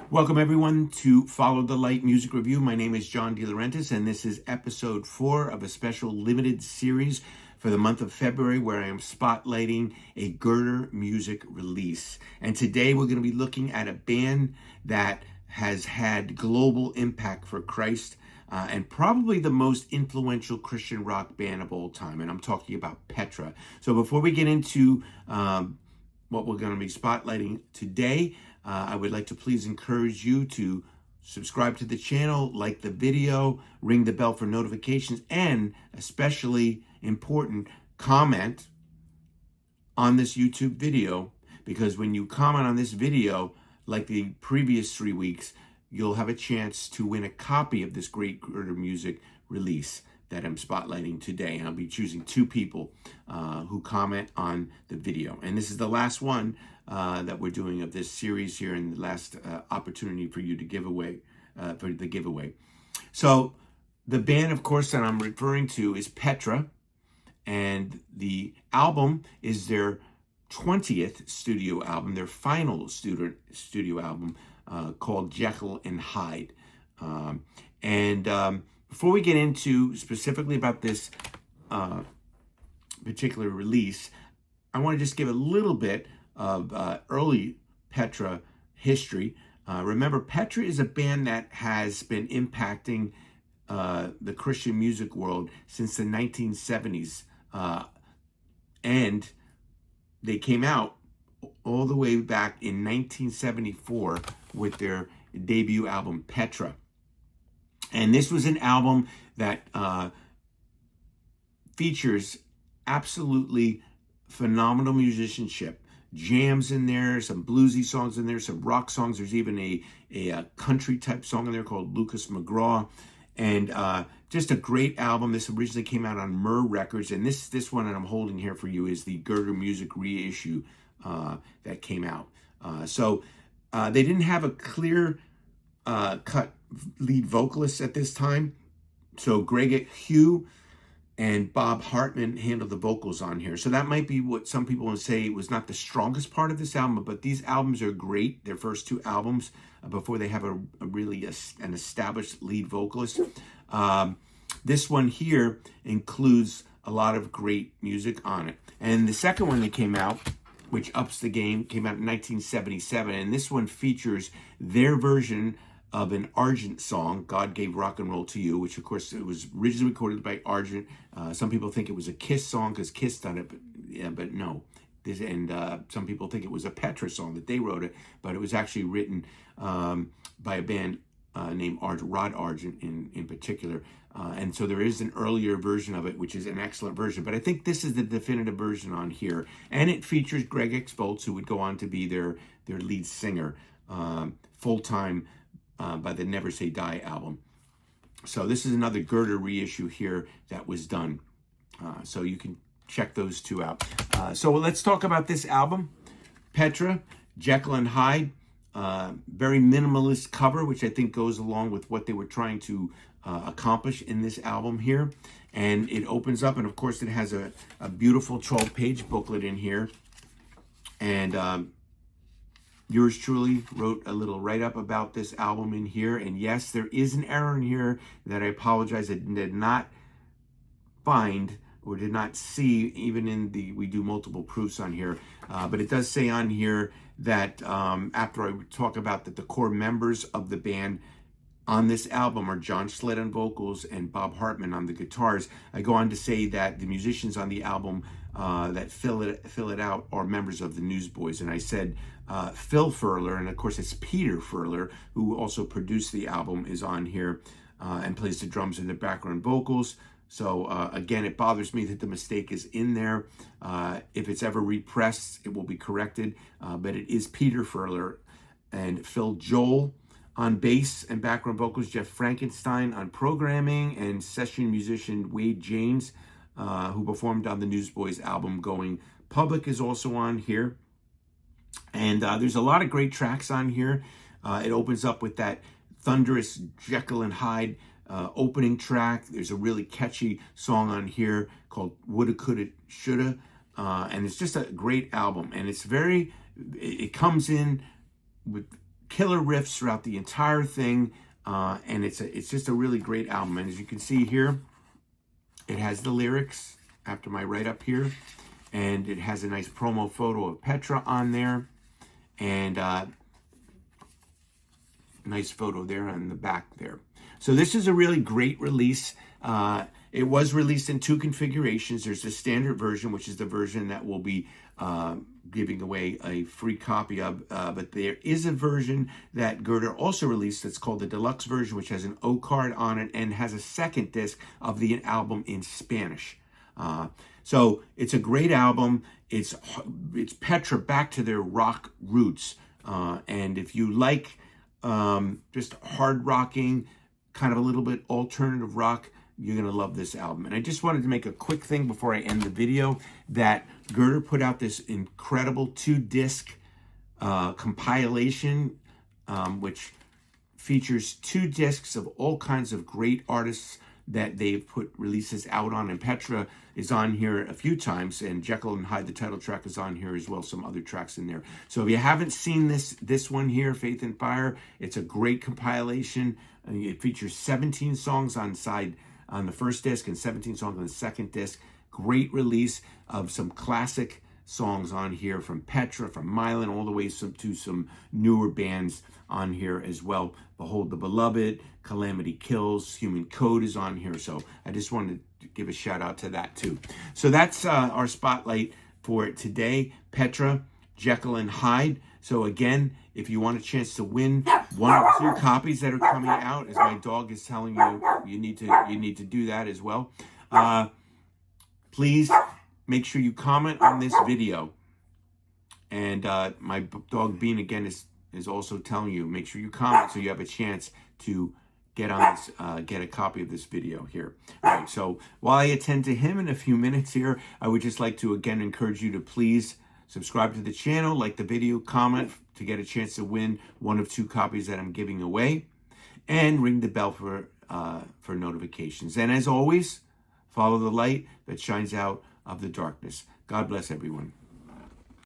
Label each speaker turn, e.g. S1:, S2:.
S1: Welcome everyone to Follow the Light Music Review. My name is John DeLaurentis, and this is episode 4 of a special limited series for the month of February where I am spotlighting a Girder music release. And today we're going to be looking at a band that has had global impact for Christ and probably the most influential Christian rock band of all time. And I'm talking about Petra. So before we get into what we're going to be spotlighting today, I would like to please encourage you to subscribe to the channel, like the video, ring the bell for notifications, and especially important, comment on this YouTube video, because when you comment on this video, like the previous 3 weeks, you'll have a chance to win a copy of this great Girder music release that I'm spotlighting today. And I'll be choosing 2 people who comment on the video. And this is the last one that we're doing of this series here, and the last opportunity for you to give away, for the giveaway. So the band, of course, that I'm referring to is Petra, and the album is their 20th studio album, their final studio album called Jekyll and Hyde. Before we get into specifically about this particular release, I want to just give a little bit of early Petra history. Remember, Petra is a band that has been impacting the Christian music world since the 1970s. And they came out all the way back in 1974 with their debut album, Petra. And this was an album that features absolutely phenomenal musicianship. Jams in there, some bluesy songs in there, some rock songs. There's even a country type song in there called Lucas McGraw. And just a great album. This originally came out on Myrrh Records. And this one that I'm holding here for you is the Girder music reissue that came out. So they didn't have a clear cut lead vocalist at this time. So Greg Hugh and Bob Hartman handled the vocals on here. So that might be what some people would say was not the strongest part of this album, but these albums are great. Their first 2 albums before they have an established lead vocalist. This one here includes a lot of great music on it. And the second one that came out, which ups the game, came out in 1977. And this one features their version of an Argent song, God Gave Rock and Roll to You, which of course it was originally recorded by Argent. Some people think it was a Kiss song because Kiss done it, but no. Some people think it was a Petra song that they wrote it, but it was actually written by a band named Rod Argent in particular. And so there is an earlier version of it, which is an excellent version. But I think this is the definitive version on here. And it features Greg X-Bolts, who would go on to be their lead singer full-time by the Never Say Die album. So this is another Girder reissue here that was done. So you can check those 2 out. So let's talk about this album, Petra, Jekyll and Hyde. Very minimalist cover, which I think goes along with what they were trying to accomplish in this album here. And it opens up, and of course it has a beautiful 12-page booklet in here. And yours truly wrote a little write-up about this album in here. And yes, there is an error in here that I apologize. I did not find or did not see, even in we do multiple proofs on here. But it does say on here that after I talk about that the core members of the band on this album are John Sledd on vocals and Bob Hartman on the guitars, I go on to say that the musicians on the album that fill it out are members of the Newsboys. And I said Phil Furler, and of course it's Peter Furler, who also produced the album, is on here and plays the drums and the background vocals. So again, it bothers me that the mistake is in there. If it's ever repressed, it will be corrected. But it is Peter Furler and Phil Joel on bass and background vocals, Jeff Frankenstein on programming, and session musician Wade James, who performed on the Newsboys album Going Public, is also on here. And there's a lot of great tracks on here. It opens up with that thunderous Jekyll and Hyde opening track. There's a really catchy song on here called Woulda, Coulda, Shoulda. And it's just a great album. And it comes in with killer riffs throughout the entire thing, and it's just a really great album. And as you can see here, it has the lyrics after my write-up here, and it has a nice promo photo of Petra on there, and nice photo there on the back there. So this is a really great release. It was released in 2 configurations. There's the standard version, which is the version that will be giving away a free copy of, but there is a version that Girder also released that's called the deluxe version, which has an O card on it and has a second disc of the album in Spanish. So it's a great album. It's Petra back to their rock roots, and if you like just hard rocking, kind of a little bit alternative rock, you're going to love this album. And I just wanted to make a quick thing before I end the video, that Girder put out this incredible 2-disc compilation, which features 2 discs of all kinds of great artists that they've put releases out on. And Petra is on here a few times, and Jekyll and Hyde, the title track, is on here as well, some other tracks in there. So if you haven't seen this one here, Faith and Fire, it's a great compilation. It features 17 songs on the first disc and 17 songs on the second disc. Great release of some classic songs on here from Petra, from Mylan, all the way to some newer bands on here as well. Behold the Beloved, Calamity Kills, Human Code is on here. So I just wanted to give a shout out to that too. So that's our spotlight for today. Petra, Jekyll and Hyde. So again, if you want a chance to win 1 or 2 copies that are coming out, as my dog is telling you, you need to do that as well. Please make sure you comment on this video. And my dog Bean again is also telling you, make sure you comment so you have a chance to get on this, get a copy of this video here. All right, so while I attend to him in a few minutes here, I would just like to again encourage you to please subscribe to the channel, like the video, comment to get a chance to win 1 of 2 copies that I'm giving away, and ring the bell for notifications. And as always, follow the light that shines out of the darkness. God bless everyone.